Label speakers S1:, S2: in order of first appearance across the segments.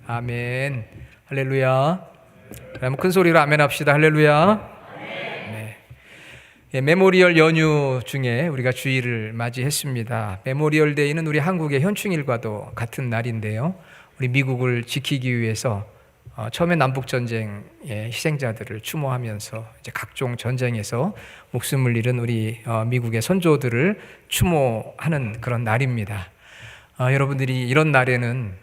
S1: 아멘. 할렐루야. 그럼 큰 소리로 아멘 합시다. 할렐루야. 네. 메모리얼 연휴 중에 우리가 주일을 맞이했습니다. 메모리얼 데이는 우리 한국의 현충일과도 같은 날인데요. 우리 미국을 지키기 위해서 처음에 남북전쟁의 희생자들을 추모하면서 이제 각종 전쟁에서 목숨을 잃은 우리 미국의 선조들을 추모하는 그런 날입니다. 여러분들이 이런 날에는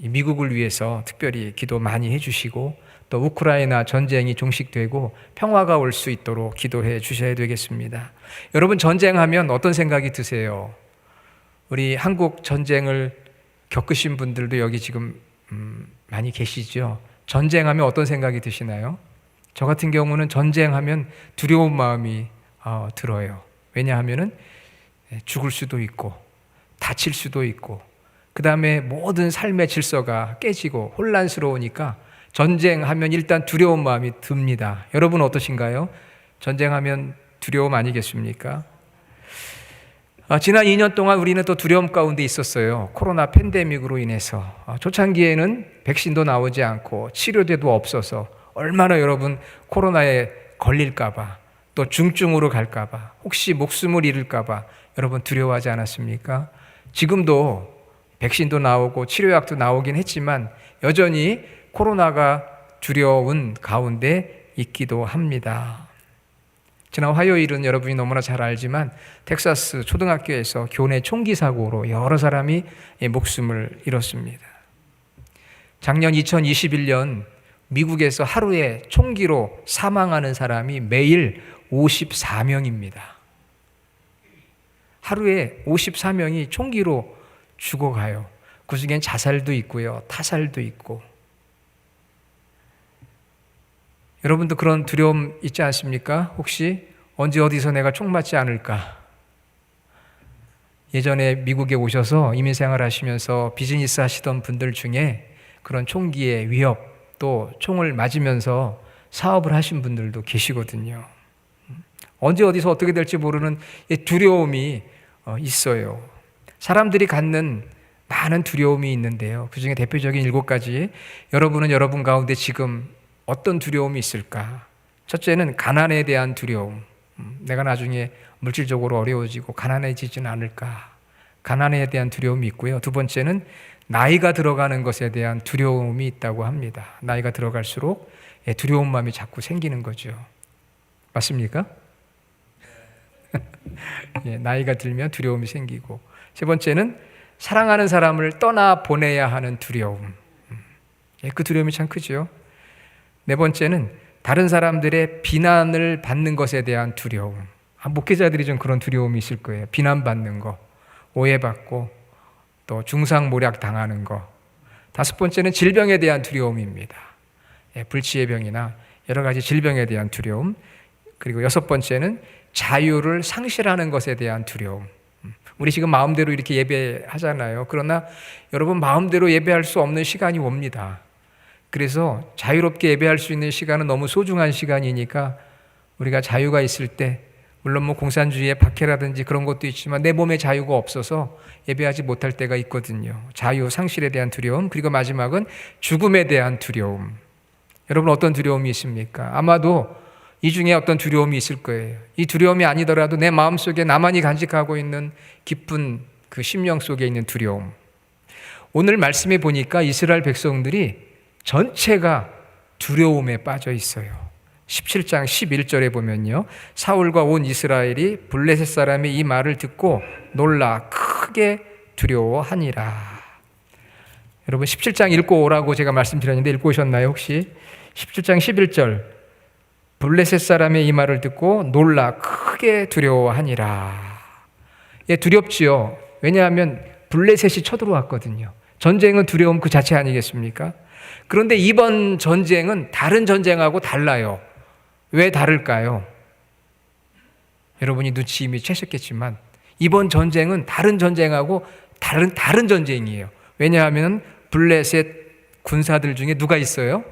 S1: 미국을 위해서 특별히 기도 많이 해주시고 또 우크라이나 전쟁이 종식되고 평화가 올 수 있도록 기도해 주셔야 되겠습니다. 여러분, 전쟁하면 어떤 생각이 드세요? 우리 한국 전쟁을 겪으신 분들도 여기 지금 많이 계시죠? 전쟁하면 어떤 생각이 드시나요? 저 같은 경우는 전쟁하면 두려운 마음이 들어요. 왜냐하면 죽을 수도 있고 다칠 수도 있고 그 다음에 모든 삶의 질서가 깨지고 혼란스러우니까 전쟁하면 일단 두려운 마음이 듭니다. 여러분 어떠신가요? 전쟁하면 두려움 아니겠습니까? 지난 2년 동안 우리는 또 두려움 가운데 있었어요. 코로나 팬데믹으로 인해서 초창기에는 백신도 나오지 않고 치료제도 없어서 얼마나 여러분 코로나에 걸릴까봐 또 중증으로 갈까봐 혹시 목숨을 잃을까봐 여러분 두려워하지 않았습니까? 지금도 백신도 나오고 치료약도 나오긴 했지만 여전히 코로나가 두려운 가운데 있기도 합니다. 지난 화요일은 여러분이 너무나 잘 알지만 텍사스 초등학교에서 교내 총기 사고로 여러 사람이 목숨을 잃었습니다. 작년 2021년 미국에서 하루에 총기로 사망하는 사람이 매일 54명입니다. 하루에 54명이 총기로 죽어가요. 그 중엔 자살도 있고요, 타살도 있고. 여러분도 그런 두려움 있지 않습니까? 혹시 언제 어디서 내가 총 맞지 않을까? 예전에 미국에 오셔서 이민생활 하시면서 비즈니스 하시던 분들 중에 그런 총기의 위협 또 총을 맞으면서 사업을 하신 분들도 계시거든요. 언제 어디서 어떻게 될지 모르는 두려움이 있어요. 사람들이 갖는 많은 두려움이 있는데요. 그 중에 대표적인 7가지, 여러분은 여러분 가운데 지금 어떤 두려움이 있을까? 첫째는 가난에 대한 두려움. 내가 나중에 물질적으로 어려워지고 가난해지지는 않을까? 가난에 대한 두려움이 있고요. 두 번째는 나이가 들어가는 것에 대한 두려움이 있다고 합니다. 나이가 들어갈수록 두려운 마음이 자꾸 생기는 거죠. 맞습니까? 나이가 들면 두려움이 생기고, 세 번째는 사랑하는 사람을 떠나 보내야 하는 두려움. 그 두려움이 참 크죠. 네 번째는 다른 사람들의 비난을 받는 것에 대한 두려움. 목회자들이 좀 그런 두려움이 있을 거예요. 비난받는 거, 오해받고 또 중상모략 당하는 거. 다섯 번째는 질병에 대한 두려움입니다. 불치의 병이나 여러 가지 질병에 대한 두려움. 그리고 여섯 번째는 자유를 상실하는 것에 대한 두려움. 우리 지금 마음대로 이렇게 예배하잖아요. 그러나 여러분, 마음대로 예배할 수 없는 시간이 옵니다. 그래서 자유롭게 예배할 수 있는 시간은 너무 소중한 시간이니까 우리가 자유가 있을 때, 물론 공산주의의 박해라든지 그런 것도 있지만 내 몸에 자유가 없어서 예배하지 못할 때가 있거든요. 자유 상실에 대한 두려움, 그리고 마지막은 죽음에 대한 두려움. 여러분 어떤 두려움이 있습니까? 아마도 이 중에 어떤 두려움이 있을 거예요. 이 두려움이 아니더라도 내 마음속에 나만이 간직하고 있는 깊은 그 심령 속에 있는 두려움. 오늘 말씀에 보니까 이스라엘 백성들이 전체가 두려움에 빠져 있어요. 17장 11절에 보면요, 사울과 온 이스라엘이 블레셋 사람의 이 말을 듣고 놀라 크게 두려워하니라. 여러분 17장 읽고 오라고 제가 말씀드렸는데 읽고 오셨나요 혹시? 17장 11절, 블레셋 사람의 이 말을 듣고 놀라 크게 두려워하니라. 두렵지요. 왜냐하면 블레셋이 쳐들어왔거든요. 전쟁은 두려움 그 자체 아니겠습니까? 그런데 이번 전쟁은 다른 전쟁하고 달라요. 왜 다를까요? 여러분이 눈치 이미 채셨겠지만 이번 전쟁은 다른 전쟁하고 다른 전쟁이에요. 왜냐하면 블레셋 군사들 중에 누가 있어요?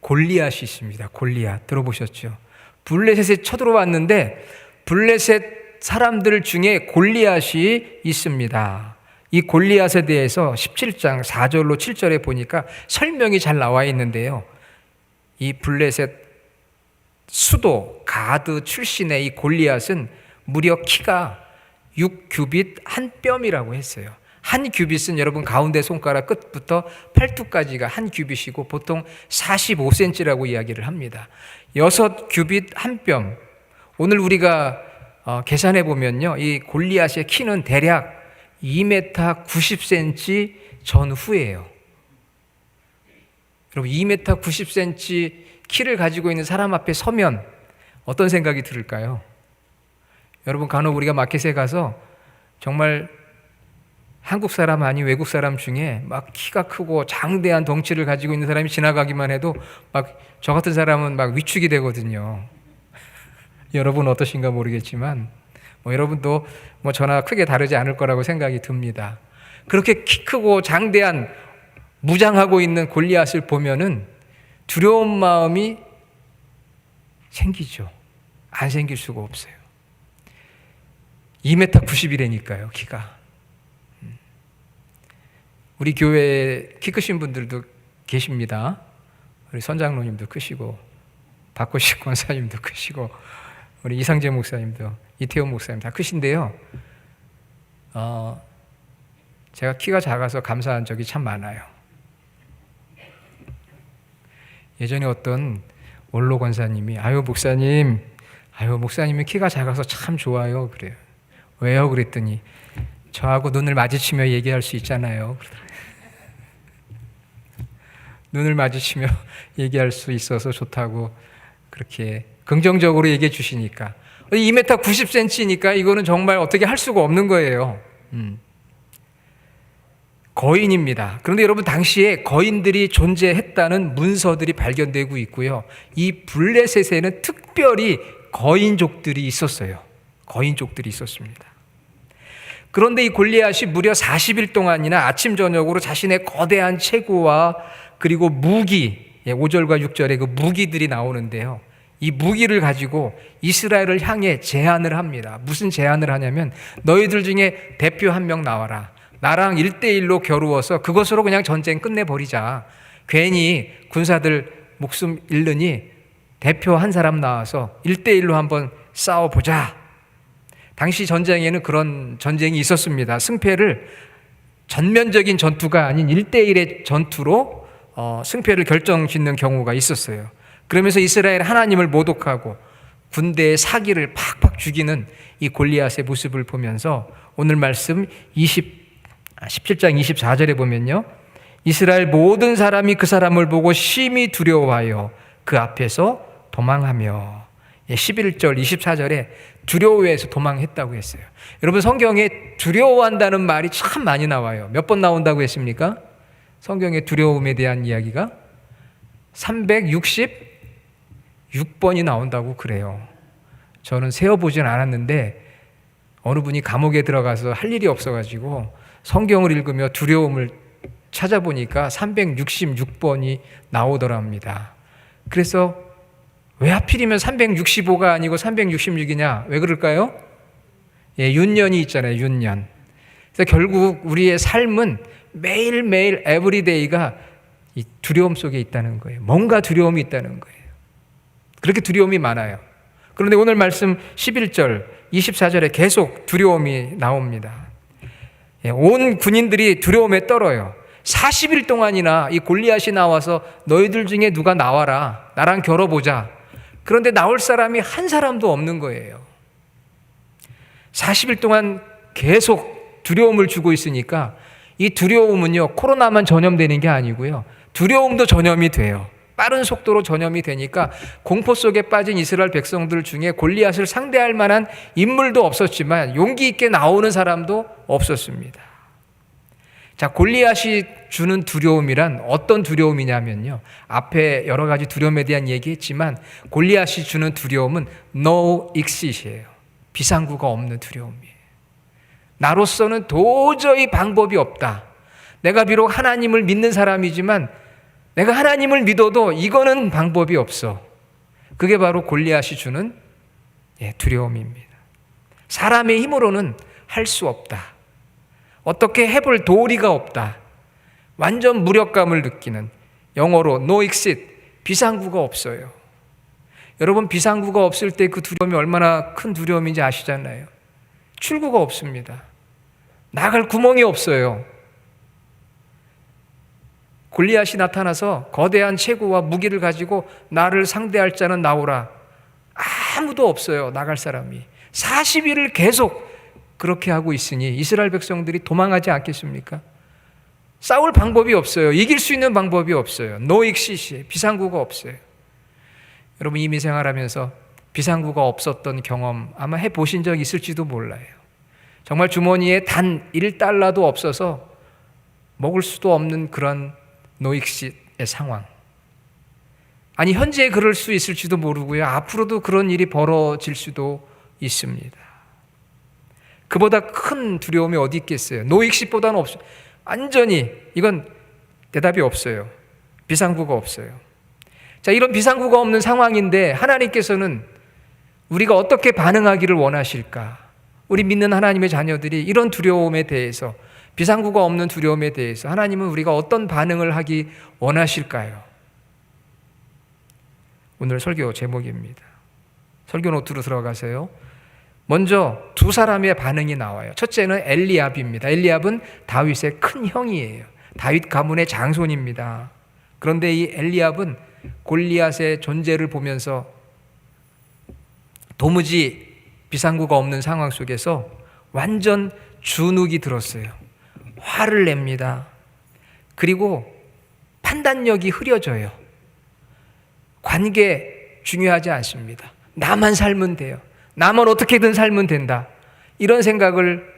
S1: 골리앗이 있습니다. 골리앗 들어보셨죠? 블레셋에 쳐들어왔는데 블레셋 사람들 중에 골리앗이 있습니다. 이 골리앗에 대해서 17장 4절로 7절에 보니까 설명이 잘 나와 있는데요. 이 블레셋 수도 가드 출신의 이 골리앗은 무려 키가 6규빗 한 뼘이라고 했어요. 한 규빗은 여러분 가운데 손가락 끝부터 팔뚝까지가 한 규빗이고 보통 45cm라고 이야기를 합니다. 6규빗 한 뼘. 오늘 우리가 계산해 보면요, 이 골리앗의 키는 대략 2m 90cm 전후예요. 여러분 2m 90cm 키를 가지고 있는 사람 앞에 서면 어떤 생각이 들을까요? 여러분 간혹 우리가 마켓에 가서 정말 한국 사람 아닌 외국 사람 중에 막 키가 크고 장대한 덩치를 가지고 있는 사람이 지나가기만 해도 막 저 같은 사람은 막 위축이 되거든요. 여러분 어떠신가 모르겠지만 여러분도 저나 크게 다르지 않을 거라고 생각이 듭니다. 그렇게 키 크고 장대한 무장하고 있는 골리앗을 보면은 두려운 마음이 생기죠. 안 생길 수가 없어요. 2m 90이라니까요, 키가. 우리 교회에 키 크신 분들도 계십니다. 우리 선장로님도 크시고, 박고식 권사님도 크시고, 우리 이상재 목사님도, 이태원 목사님 다 크신데요. 제가 키가 작아서 감사한 적이 참 많아요. 예전에 어떤 원로 권사님이 목사님이 키가 작아서 참 좋아요. 그래요. 왜요? 그랬더니 저하고 눈을 마주치며 얘기할 수 있잖아요. 눈을 마주치며 얘기할 수 있어서 좋다고 그렇게 긍정적으로 얘기해 주시니까 2m 90cm니까 이거는 정말 어떻게 할 수가 없는 거예요. 거인입니다. 그런데 여러분 당시에 거인들이 존재했다는 문서들이 발견되고 있고요. 이 블레셋에는 특별히 거인족들이 있었어요. 거인족들이 있었습니다. 그런데 이 골리앗이 무려 40일 동안이나 아침 저녁으로 자신의 거대한 체구와 그리고 무기, 5절과 6절에 그 무기들이 나오는데요. 이 무기를 가지고 이스라엘을 향해 제안을 합니다. 무슨 제안을 하냐면 너희들 중에 대표 한 명 나와라. 나랑 1대1로 겨루어서 그것으로 그냥 전쟁 끝내버리자. 괜히 군사들 목숨 잃느니 대표 한 사람 나와서 1대1로 한번 싸워보자. 당시 전쟁에는 그런 전쟁이 있었습니다. 승패를 전면적인 전투가 아닌 1대1의 전투로 승패를 결정짓는 경우가 있었어요. 그러면서 이스라엘 하나님을 모독하고 군대의 사기를 팍팍 죽이는 이 골리앗의 모습을 보면서 오늘 말씀 17장 24절에 보면요, 이스라엘 모든 사람이 그 사람을 보고 심히 두려워하여 그 앞에서 도망하며, 11절 24절에 두려워해서 도망했다고 했어요. 여러분 성경에 두려워한다는 말이 참 많이 나와요. 몇 번 나온다고 했습니까? 성경에 두려움에 대한 이야기가 366번이 나온다고 그래요. 저는 세어보진 않았는데 어느 분이 감옥에 들어가서 할 일이 없어가지고 성경을 읽으며 두려움을 찾아보니까 366번이 나오더랍니다. 그래서 왜 하필이면 365가 아니고 366이냐? 왜 그럴까요? 윤년이 있잖아요, 윤년. 그래서 결국 우리의 삶은 매일매일 에브리데이가 이 두려움 속에 있다는 거예요. 뭔가 두려움이 있다는 거예요. 그렇게 두려움이 많아요. 그런데 오늘 말씀 11절, 24절에 계속 두려움이 나옵니다. 온 군인들이 두려움에 떨어요. 40일 동안이나 이 골리앗이 나와서 너희들 중에 누가 나와라. 나랑 겨뤄보자. 그런데 나올 사람이 한 사람도 없는 거예요. 40일 동안 계속 두려움을 주고 있으니까 이 두려움은요, 코로나만 전염되는 게 아니고요. 두려움도 전염이 돼요. 빠른 속도로 전염이 되니까 공포 속에 빠진 이스라엘 백성들 중에 골리앗을 상대할 만한 인물도 없었지만 용기 있게 나오는 사람도 없었습니다. 자, 골리앗이 주는 두려움이란 어떤 두려움이냐면요, 앞에 여러 가지 두려움에 대한 얘기했지만 골리앗이 주는 두려움은 no exit이에요. 비상구가 없는 두려움이에요. 나로서는 도저히 방법이 없다. 내가 비록 하나님을 믿는 사람이지만 내가 하나님을 믿어도 이거는 방법이 없어. 그게 바로 골리앗이 주는 두려움입니다. 사람의 힘으로는 할 수 없다. 어떻게 해볼 도리가 없다. 완전 무력감을 느끼는, 영어로 no exit, 비상구가 없어요. 여러분, 비상구가 없을 때 그 두려움이 얼마나 큰 두려움인지 아시잖아요. 출구가 없습니다. 나갈 구멍이 없어요. 골리앗이 나타나서 거대한 체구와 무기를 가지고 나를 상대할 자는 나오라. 아무도 없어요. 나갈 사람이. 40일을 계속 그렇게 하고 있으니 이스라엘 백성들이 도망하지 않겠습니까? 싸울 방법이 없어요. 이길 수 있는 방법이 없어요. no exit, 비상구가 없어요. 여러분, 이미 생활하면서 비상구가 없었던 경험 아마 해보신 적 있을지도 몰라요. 정말 주머니에 단 1달러도 없어서 먹을 수도 없는 그런 no exit의 상황. 아니, 현재 그럴 수 있을지도 모르고요. 앞으로도 그런 일이 벌어질 수도 있습니다. 그보다 큰 두려움이 어디 있겠어요? no exit보다는 없어요. 완전히 이건 대답이 없어요. 비상구가 없어요. 자, 이런 비상구가 없는 상황인데 하나님께서는 우리가 어떻게 반응하기를 원하실까? 우리 믿는 하나님의 자녀들이 이런 두려움에 대해서, 비상구가 없는 두려움에 대해서 하나님은 우리가 어떤 반응을 하기 원하실까요? 오늘 설교 제목입니다. 설교 노트로 들어가세요. 먼저 두 사람의 반응이 나와요. 첫째는 엘리압입니다. 엘리압은 다윗의 큰 형이에요. 다윗 가문의 장손입니다. 그런데 이 엘리압은 골리앗의 존재를 보면서 도무지 비상구가 없는 상황 속에서 완전 주눅이 들었어요. 화를 냅니다. 그리고 판단력이 흐려져요. 관계 중요하지 않습니다. 나만 살면 돼요. 나만 어떻게든 살면 된다. 이런 생각을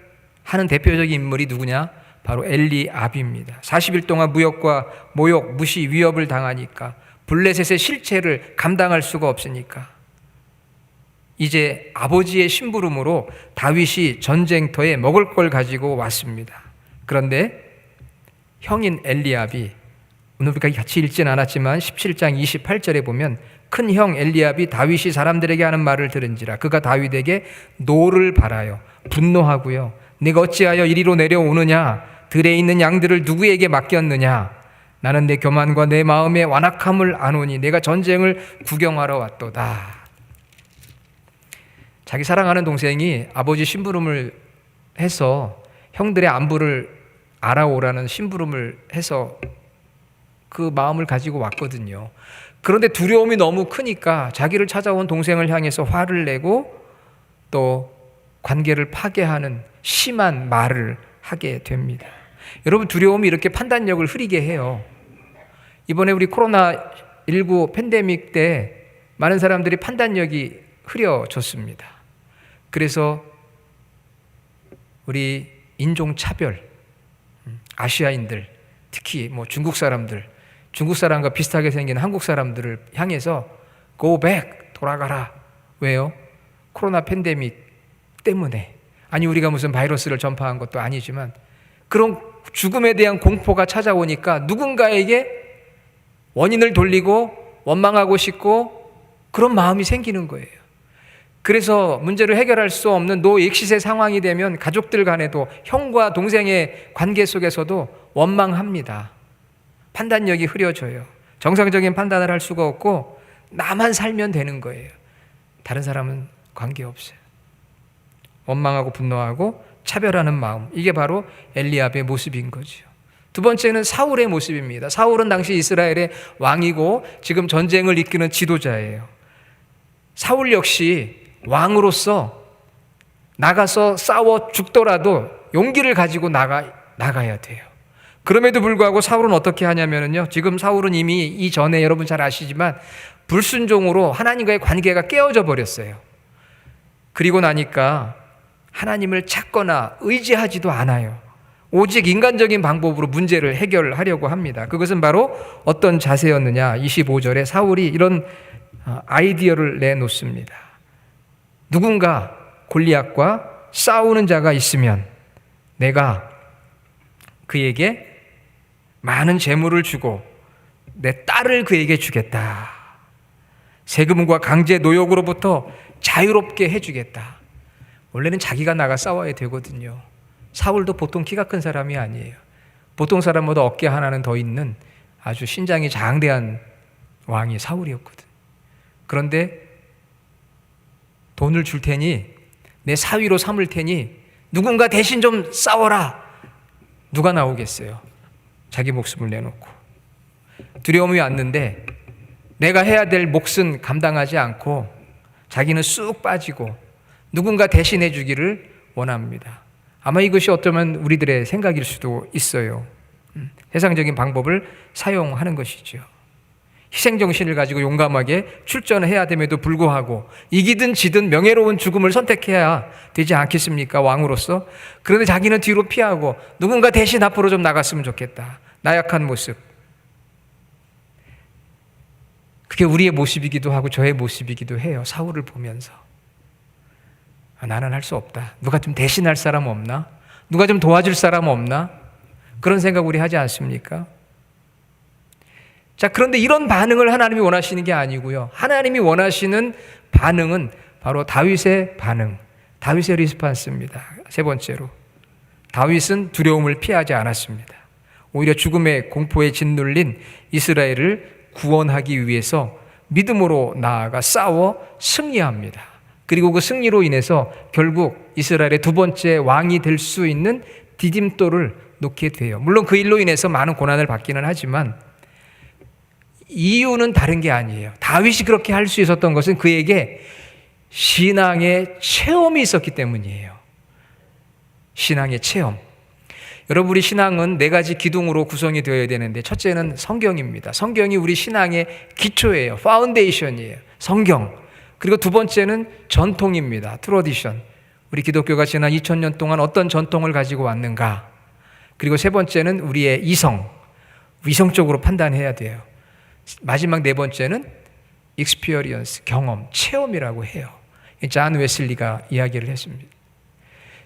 S1: 하는 대표적인 인물이 누구냐? 바로 엘리압입니다. 40일 동안 무역과 모욕, 무시, 위협을 당하니까, 블레셋의 실체를 감당할 수가 없으니까 이제 아버지의 심부름으로 다윗이 전쟁터에 먹을 걸 가지고 왔습니다. 그런데 형인 엘리압이, 오늘 우리가 같이 읽진 않았지만 17장 28절에 보면 큰 형 엘리압이 다윗이 사람들에게 하는 말을 들은지라 그가 다윗에게 노를 발하여 분노하고요. 네가 어찌하여 이리로 내려오느냐? 들에 있는 양들을 누구에게 맡겼느냐? 나는 내 교만과 내 마음의 완악함을 아노니 내가 전쟁을 구경하러 왔도다. 자기 사랑하는 동생이 아버지 심부름을 해서 형들의 안부를 알아오라는 심부름을 해서 그 마음을 가지고 왔거든요. 그런데 두려움이 너무 크니까 자기를 찾아온 동생을 향해서 화를 내고 또 관계를 파괴하는 심한 말을 하게 됩니다. 여러분, 두려움이 이렇게 판단력을 흐리게 해요. 이번에 우리 코로나19 팬데믹 때 많은 사람들이 판단력이 흐려졌습니다. 그래서 우리 인종차별, 아시아인들, 특히 중국 사람들, 중국 사람과 비슷하게 생긴 한국 사람들을 향해서 go back, 돌아가라. 왜요? 코로나 팬데믹 때문에. 아니, 우리가 무슨 바이러스를 전파한 것도 아니지만 그런 죽음에 대한 공포가 찾아오니까 누군가에게 원인을 돌리고 원망하고 싶고 그런 마음이 생기는 거예요. 그래서 문제를 해결할 수 없는 노 엑시스의 상황이 되면 가족들 간에도, 형과 동생의 관계 속에서도 원망합니다. 판단력이 흐려져요. 정상적인 판단을 할 수가 없고 나만 살면 되는 거예요. 다른 사람은 관계없어요. 원망하고 분노하고 차별하는 마음, 이게 바로 엘리압의 모습인 거죠. 두 번째는 사울의 모습입니다. 사울은 당시 이스라엘의 왕이고 지금 전쟁을 이끄는 지도자예요. 사울 역시 왕으로서 나가서 싸워 죽더라도 용기를 가지고 나가야 돼요. 그럼에도 불구하고 사울은 어떻게 하냐면요, 지금 사울은 이미 이전에 여러분 잘 아시지만 불순종으로 하나님과의 관계가 깨어져 버렸어요. 그리고 나니까 하나님을 찾거나 의지하지도 않아요. 오직 인간적인 방법으로 문제를 해결하려고 합니다. 그것은 바로 어떤 자세였느냐? 25절에 사울이 이런 아이디어를 내놓습니다. 누군가 골리앗과 싸우는 자가 있으면 내가 그에게 많은 재물을 주고 내 딸을 그에게 주겠다. 세금과 강제 노역으로부터 자유롭게 해주겠다. 원래는 자기가 나가 싸워야 되거든요. 사울도 보통 키가 큰 사람이 아니에요. 보통 사람보다 어깨 하나는 더 있는 아주 신장이 장대한 왕이 사울이었거든. 그런데 돈을 줄 테니, 내 사위로 삼을 테니 누군가 대신 좀 싸워라. 누가 나오겠어요? 자기 목숨을 내놓고. 두려움이 왔는데 내가 해야 될 몫은 감당하지 않고 자기는 쑥 빠지고 누군가 대신해 주기를 원합니다. 아마 이것이 어쩌면 우리들의 생각일 수도 있어요. 세상적인 방법을 사용하는 것이죠. 희생정신을 가지고 용감하게 출전해야 됨에도 불구하고 이기든 지든 명예로운 죽음을 선택해야 되지 않겠습니까? 왕으로서. 그런데 자기는 뒤로 피하고 누군가 대신 앞으로 좀 나갔으면 좋겠다. 나약한 모습. 그게 우리의 모습이기도 하고 저의 모습이기도 해요. 사울을 보면서. 나는 할 수 없다. 누가 좀 대신할 사람 없나? 누가 좀 도와줄 사람 없나? 그런 생각 우리 하지 않습니까? 자, 그런데 이런 반응을 하나님이 원하시는 게 아니고요. 하나님이 원하시는 반응은 바로 다윗의 반응, 다윗의 리스판스입니다. 세 번째로, 다윗은 두려움을 피하지 않았습니다. 오히려 죽음의 공포에 짓눌린 이스라엘을 구원하기 위해서 믿음으로 나아가 싸워 승리합니다. 그리고 그 승리로 인해서 결국 이스라엘의 두 번째 왕이 될 수 있는 디딤돌을 놓게 돼요. 물론 그 일로 인해서 많은 고난을 받기는 하지만 이유는 다른 게 아니에요. 다윗이 그렇게 할 수 있었던 것은 그에게 신앙의 체험이 있었기 때문이에요. 신앙의 체험. 여러분, 우리 신앙은 네 가지 기둥으로 구성이 되어야 되는데 첫째는 성경입니다. 성경이 우리 신앙의 기초예요. 파운데이션이에요. 성경. 그리고 두 번째는 전통입니다. 트러디션. 우리 기독교가 지난 2000년 동안 어떤 전통을 가지고 왔는가. 그리고 세 번째는 우리의 이성적으로 판단해야 돼요. 마지막 네 번째는 experience, 경험, 체험이라고 해요. 잔 웨슬리가 이야기를 했습니다.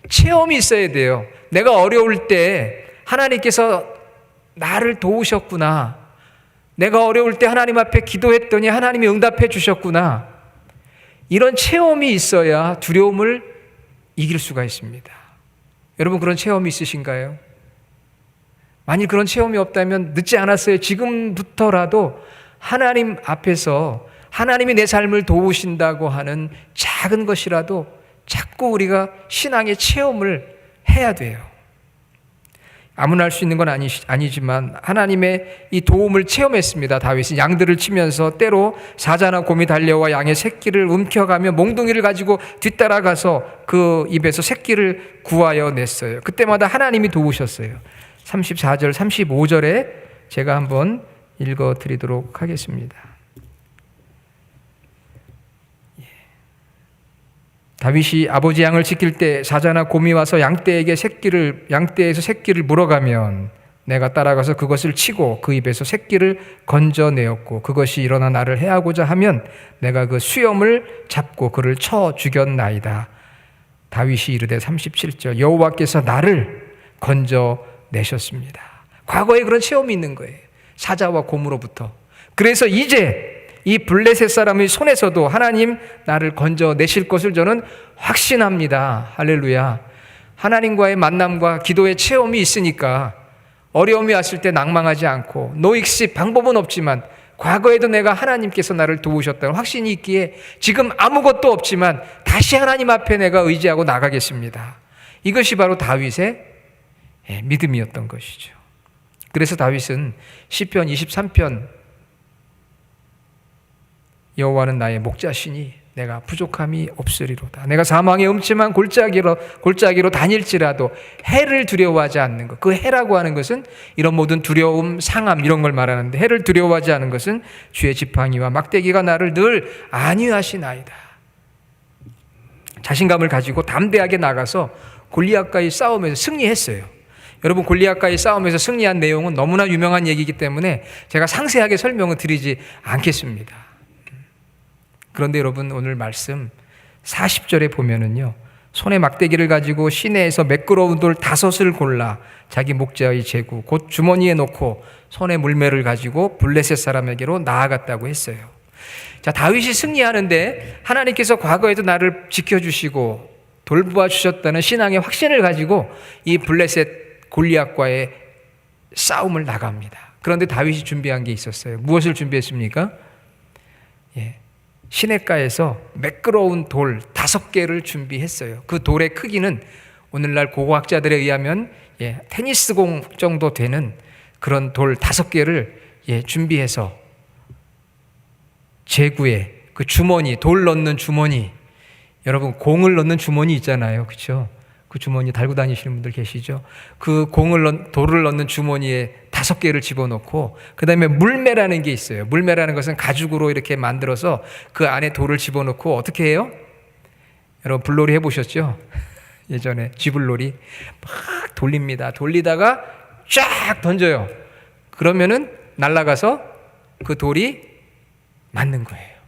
S1: 체험이 있어야 돼요. 내가 어려울 때 하나님께서 나를 도우셨구나. 내가 어려울 때 하나님 앞에 기도했더니 하나님이 응답해 주셨구나. 이런 체험이 있어야 두려움을 이길 수가 있습니다. 여러분, 그런 체험이 있으신가요? 만일 그런 체험이 없다면 늦지 않았어요. 지금부터라도 하나님 앞에서 하나님이 내 삶을 도우신다고 하는 작은 것이라도 자꾸 우리가 신앙의 체험을 해야 돼요. 아무나 할 수 있는 건 아니지만 하나님의 이 도움을 체험했습니다. 다윗은 양들을 치면서 때로 사자나 곰이 달려와 양의 새끼를 움켜가며 몽둥이를 가지고 뒤따라가서 그 입에서 새끼를 구하여 냈어요. 그때마다 하나님이 도우셨어요. 34절, 35절에 제가 한번 읽어드리도록 하겠습니다. 다윗이 아버지 양을 지킬 때 사자나 곰이 와서 양떼에서 새끼를 물어가면 내가 따라가서 그것을 치고 그 입에서 새끼를 건져내었고 그것이 일어나 나를 해하고자 하면 내가 그 수염을 잡고 그를 쳐 죽였나이다. 다윗이 이르되 37절 여호와께서 나를 건져내셨습니다. 과거에 그런 체험이 있는 거예요. 사자와 곰으로부터. 그래서 이제 이 블레셋 사람의 손에서도 하나님 나를 건져내실 것을 저는 확신합니다. 할렐루야. 하나님과의 만남과 기도의 체험이 있으니까 어려움이 왔을 때 낭망하지 않고 노익시 방법은 없지만 과거에도 내가 하나님께서 나를 도우셨다는 확신이 있기에 지금 아무것도 없지만 다시 하나님 앞에 내가 의지하고 나가겠습니다. 이것이 바로 다윗의 믿음이었던 것이죠. 그래서 다윗은 시편 23편 여호와는 나의 목자시니 내가 부족함이 없으리로다. 내가 사망의 음침한 골짜기로 다닐지라도 해를 두려워하지 않는 것. 그 해라고 하는 것은 이런 모든 두려움, 상함 이런 걸 말하는데 해를 두려워하지 않는 것은 주의 지팡이와 막대기가 나를 늘 안위하시나이다. 자신감을 가지고 담대하게 나가서 골리앗과의 싸움에서 승리했어요. 여러분, 골리앗과의 싸움에서 승리한 내용은 너무나 유명한 얘기이기 때문에 제가 상세하게 설명을 드리지 않겠습니다. 그런데 여러분, 오늘 말씀 40절에 보면은요, 손에 막대기를 가지고 시내에서 매끄러운 돌 5을 골라 자기 목자의 제구 곧 주머니에 넣고 손에 물매를 가지고 블레셋 사람에게로 나아갔다고 했어요. 자, 다윗이 승리하는데 하나님께서 과거에도 나를 지켜주시고 돌보아 주셨다는 신앙의 확신을 가지고 이 블레셋 골리앗과의 싸움을 나갑니다. 그런데 다윗이 준비한 게 있었어요. 무엇을 준비했습니까? 시냇가에서 매끄러운 돌 5개를 준비했어요. 그 돌의 크기는 오늘날 고고학자들에 의하면 테니스공 정도 되는 그런 돌 5개를 준비해서 제구에 그 주머니, 돌 넣는 주머니, 여러분 공을 넣는 주머니 있잖아요, 그렇죠? 그 주머니 달고 다니시는 분들 계시죠? 그 돌을 넣는 주머니에 5개를 집어넣고, 그 다음에 물매라는 게 있어요. 물매라는 것은 가죽으로 이렇게 만들어서 그 안에 돌을 집어넣고 어떻게 해요? 여러분 불놀이 해보셨죠? 예전에 쥐불놀이 막 돌립니다. 돌리다가 쫙 던져요. 그러면은 날아가서 그 돌이 맞는 거예요.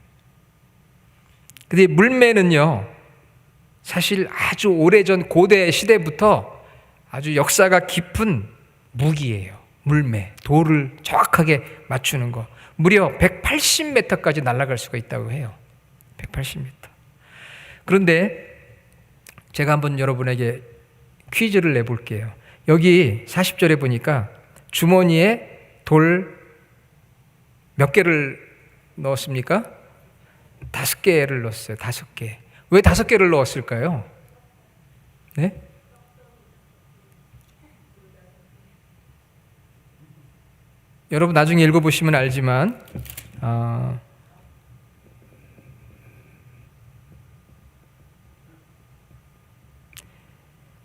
S1: 근데 물매는요, 사실 아주 오래전 고대 시대부터 아주 역사가 깊은 무기예요. 물매, 돌을 정확하게 맞추는 거. 무려 180m까지 날아갈 수가 있다고 해요. 180m. 그런데 제가 한번 여러분에게 퀴즈를 내볼게요. 여기 40절에 보니까 주머니에 돌 몇 개를 넣었습니까? 5개를 넣었어요. 5개. 왜 5개를 넣었을까요? 네? 여러분 나중에 읽어보시면 알지만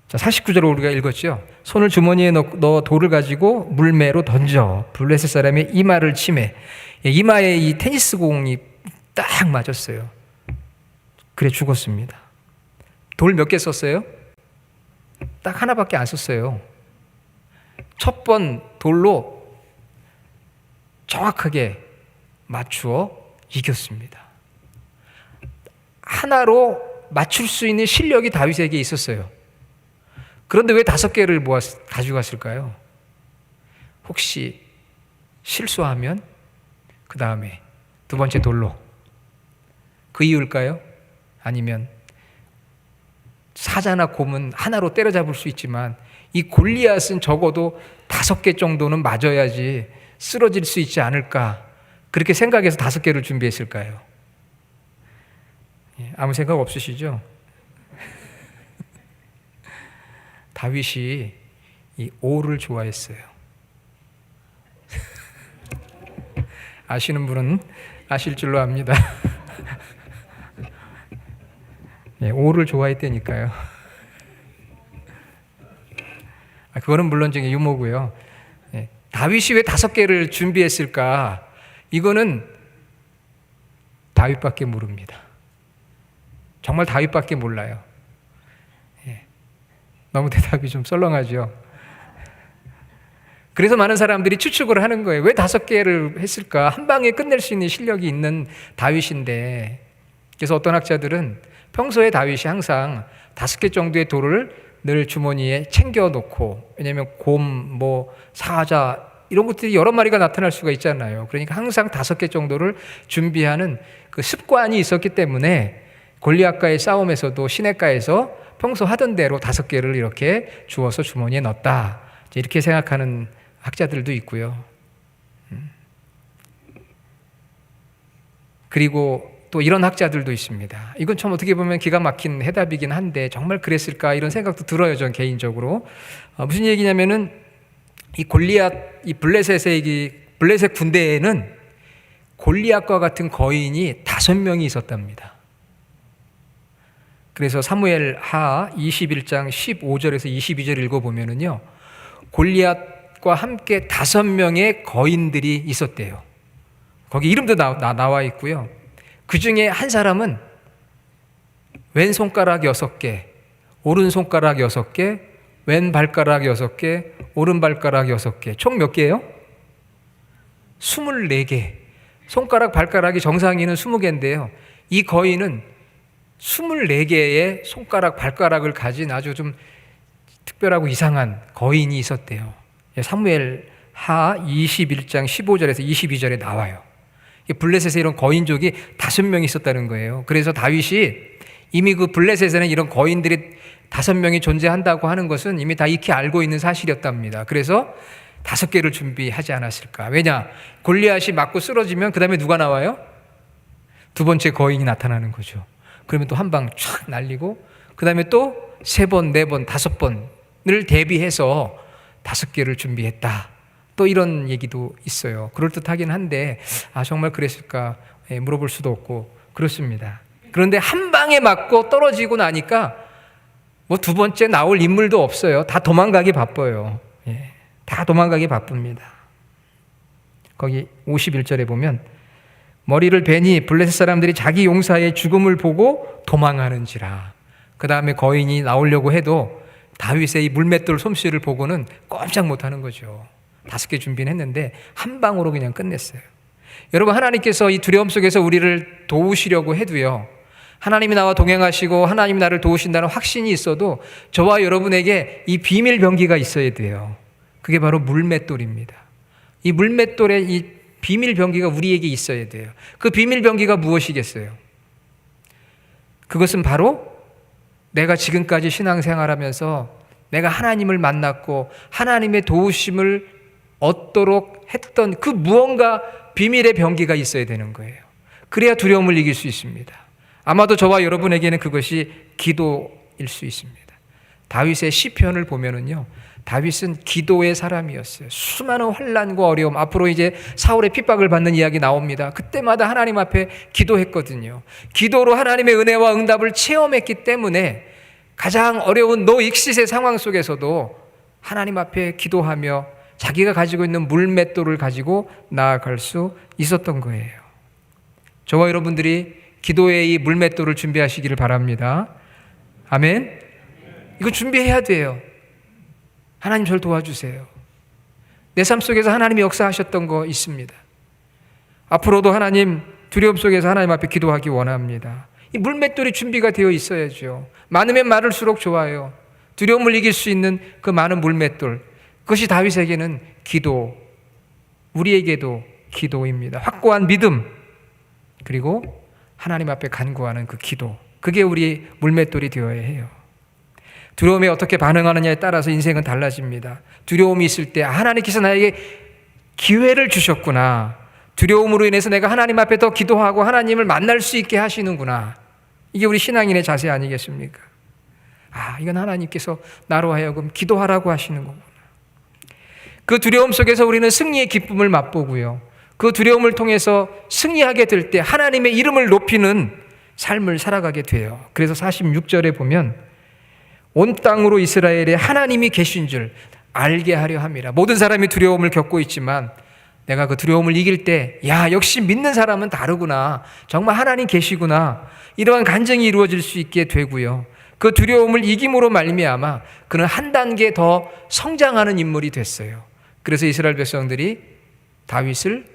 S1: 자, 49절을 우리가 읽었죠. 손을 주머니에 넣어 돌을 가지고 물매로 던져 블레셋 사람의 이마를 치매. 이마에 이 테니스 공이 딱 맞았어요. 그래 죽었습니다. 돌 몇 개 썼어요? 딱 하나밖에 안 썼어요. 첫 번 돌로 정확하게 맞추어 이겼습니다. 하나로 맞출 수 있는 실력이 다윗에게 있었어요. 그런데 왜 5개를 가져갔을까요? 혹시 실수하면 그 다음에 두 번째 돌로 그 이유일까요? 아니면 사자나 곰은 하나로 때려잡을 수 있지만 이 골리앗은 적어도 5개 정도는 맞아야지 쓰러질 수 있지 않을까, 그렇게 생각해서 5개를 준비했을까요? 아무 생각 없으시죠? 다윗이 이 오를 좋아했어요. 아시는 분은 아실 줄로 압니다. 오를 좋아했다니까요. 그거는 물론 중에 유머고요. 다윗이 왜 5개를 준비했을까? 이거는 다윗밖에 모릅니다. 정말 다윗밖에 몰라요. 너무 대답이 좀 썰렁하죠. 그래서 많은 사람들이 추측을 하는 거예요. 왜 5개를 했을까? 한 방에 끝낼 수 있는 실력이 있는 다윗인데. 그래서 어떤 학자들은 평소에 다윗이 항상 5개 정도의 돌을 늘 주머니에 챙겨 놓고, 왜냐하면 곰, 사자 이런 것들이 여러 마리가 나타날 수가 있잖아요. 그러니까 항상 5개 정도를 준비하는 그 습관이 있었기 때문에 골리앗과의 싸움에서도 시냇가에서 평소 하던 대로 5개를 이렇게 주워서 주머니에 넣었다, 이렇게 생각하는 학자들도 있고요. 그리고 또 이런 학자들도 있습니다. 이건 참 어떻게 보면 기가 막힌 해답이긴 한데 정말 그랬을까 이런 생각도 들어요, 전 개인적으로. 무슨 얘기냐면은 이 블레셋 군대에는 골리앗과 같은 거인이 5명이 있었답니다. 그래서 사무엘 하 21장 15절에서 22절 읽어보면은요, 골리앗과 함께 5명의 거인들이 있었대요. 거기 이름도 나와 있고요. 그 중에 한 사람은 왼손가락 6개, 오른손가락 6개, 왼발가락 6개, 오른발가락 6개, 총 몇 개예요? 24개. 손가락, 발가락이 정상인은 20개인데요. 이 거인은 24개의 손가락, 발가락을 가진 아주 좀 특별하고 이상한 거인이 있었대요. 사무엘 하 21장 15절에서 22절에 나와요. 블레셋에 이런 거인족이 5명이 있었다는 거예요. 그래서 다윗이 이미 그 블레셋에는 이런 거인들이 5명이 존재한다고 하는 것은 이미 다 익히 알고 있는 사실이었답니다. 그래서 5개를 준비하지 않았을까. 왜냐? 골리앗이 맞고 쓰러지면 그 다음에 누가 나와요? 두 번째 거인이 나타나는 거죠. 그러면 또 한 방 촥 날리고 그 다음에 또 3번, 4번, 5번을 대비해서 5개를 준비했다. 또 이런 얘기도 있어요. 그럴듯하긴 한데 정말 그랬을까 물어볼 수도 없고 그렇습니다. 그런데 한 방에 맞고 떨어지고 나니까 뭐 두 번째 나올 인물도 없어요. 다 도망가기 바빠요. 다 도망가기 바쁩니다. 거기 51절에 보면 머리를 베니 블레셋 사람들이 자기 용사의 죽음을 보고 도망하는지라. 그 다음에 거인이 나오려고 해도 다윗의 이 물맷돌 솜씨를 보고는 꼼짝 못하는 거죠. 5개 준비는 했는데 한 방으로 그냥 끝냈어요. 여러분, 하나님께서 이 두려움 속에서 우리를 도우시려고 해도요, 하나님이 나와 동행하시고 하나님이 나를 도우신다는 확신이 있어도 저와 여러분에게 이 비밀 병기가 있어야 돼요. 그게 바로 물맷돌입니다. 이 물맷돌의 이 비밀 병기가 우리에게 있어야 돼요. 그 비밀 병기가 무엇이겠어요? 그것은 바로 내가 지금까지 신앙생활하면서 내가 하나님을 만났고 하나님의 도우심을 얻도록 했던 그 무언가 비밀의 병기가 있어야 되는 거예요. 그래야 두려움을 이길 수 있습니다. 아마도 저와 여러분에게는 그것이 기도일 수 있습니다. 다윗의 시편을 보면은요, 다윗은 기도의 사람이었어요. 수많은 환난과 어려움, 앞으로 이제 사울의 핍박을 받는 이야기 나옵니다. 그때마다 하나님 앞에 기도했거든요. 기도로 하나님의 은혜와 응답을 체험했기 때문에 가장 어려운 노익싯의 상황 속에서도 하나님 앞에 기도하며 자기가 가지고 있는 물맷돌을 가지고 나아갈 수 있었던 거예요. 저와 여러분들이 기도의 이 물맷돌을 준비하시기를 바랍니다. 아멘. 이거 준비해야 돼요. 하나님 저를 도와주세요. 내 삶 속에서 하나님이 역사하셨던 거 있습니다. 앞으로도 하나님 두려움 속에서 하나님 앞에 기도하기 원합니다. 이 물맷돌이 준비가 되어 있어야죠. 많으면 많을수록 좋아요. 두려움을 이길 수 있는 그 많은 물맷돌, 그것이 다윗에게는 기도, 우리에게도 기도입니다. 확고한 믿음, 그리고 하나님 앞에 간구하는 그 기도, 그게 우리 물맷돌이 되어야 해요. 두려움에 어떻게 반응하느냐에 따라서 인생은 달라집니다. 두려움이 있을 때 하나님께서 나에게 기회를 주셨구나, 두려움으로 인해서 내가 하나님 앞에 더 기도하고 하나님을 만날 수 있게 하시는구나, 이게 우리 신앙인의 자세 아니겠습니까? 이건 하나님께서 나로 하여금 기도하라고 하시는 거구나. 그 두려움 속에서 우리는 승리의 기쁨을 맛보고요, 그 두려움을 통해서 승리하게 될 때 하나님의 이름을 높이는 삶을 살아가게 돼요. 그래서 46절에 보면 온 땅으로 이스라엘에 하나님이 계신 줄 알게 하려 함이라. 모든 사람이 두려움을 겪고 있지만 내가 그 두려움을 이길 때, 역시 믿는 사람은 다르구나, 정말 하나님 계시구나, 이러한 간증이 이루어질 수 있게 되고요, 그 두려움을 이김으로 말미암아 그는 한 단계 더 성장하는 인물이 됐어요. 그래서 이스라엘 백성들이 다윗을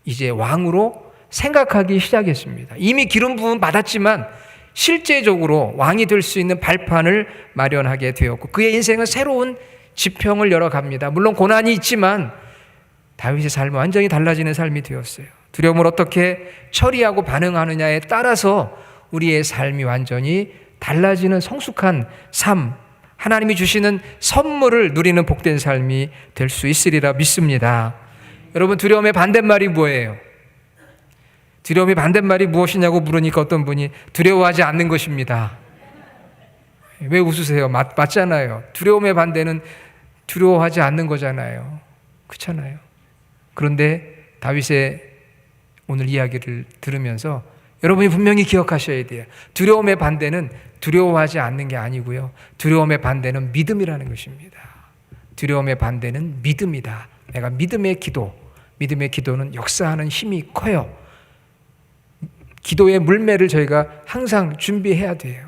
S1: 이제 왕으로 생각하기 시작했습니다. 이미 기름 부음 받았지만 실제적으로 왕이 될 수 있는 발판을 마련하게 되었고, 그의 인생은 새로운 지평을 열어갑니다. 물론 고난이 있지만 다윗의 삶은 완전히 달라지는 삶이 되었어요. 두려움을 어떻게 처리하고 반응하느냐에 따라서 우리의 삶이 완전히 달라지는 성숙한 삶, 하나님이 주시는 선물을 누리는 복된 삶이 될 수 있으리라 믿습니다. 여러분, 두려움의 반대말이 뭐예요? 두려움의 반대말이 무엇이냐고 물으니까 어떤 분이 두려워하지 않는 것입니다. 왜 웃으세요? 맞잖아요. 두려움의 반대는 두려워하지 않는 거잖아요. 그렇잖아요. 그런데 다윗의 오늘 이야기를 들으면서 여러분이 분명히 기억하셔야 돼요. 두려움의 반대는 두려워하지 않는 게 아니고요, 두려움의 반대는 믿음이라는 것입니다. 두려움의 반대는 믿음이다. 내가 믿음의 기도는 역사하는 힘이 커요. 기도의 물매를 저희가 항상 준비해야 돼요.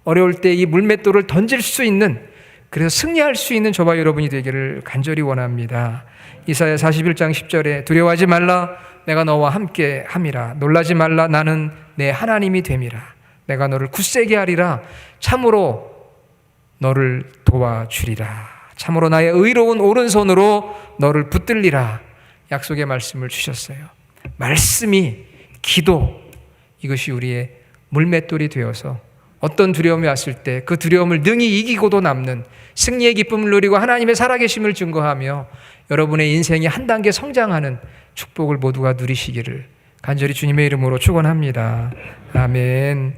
S1: 어려울 때 이 물맷돌을 던질 수 있는, 그래서 승리할 수 있는 저와 여러분이 되기를 간절히 원합니다. 이사야 41장 10절에 두려워하지 말라, 내가 너와 함께 함이라. 놀라지 말라, 나는 내 하나님이 됨이라. 내가 너를 굳세게 하리라. 참으로 너를 도와주리라. 참으로 나의 의로운 오른손으로 너를 붙들리라. 약속의 말씀을 주셨어요. 말씀이, 기도, 이것이 우리의 물맷돌이 되어서 어떤 두려움이 왔을 때 그 두려움을 능히 이기고도 남는 승리의 기쁨을 누리고 하나님의 살아계심을 증거하며 여러분의 인생이 한 단계 성장하는 축복을 모두가 누리시기를 간절히 주님의 이름으로 축원합니다. 아멘.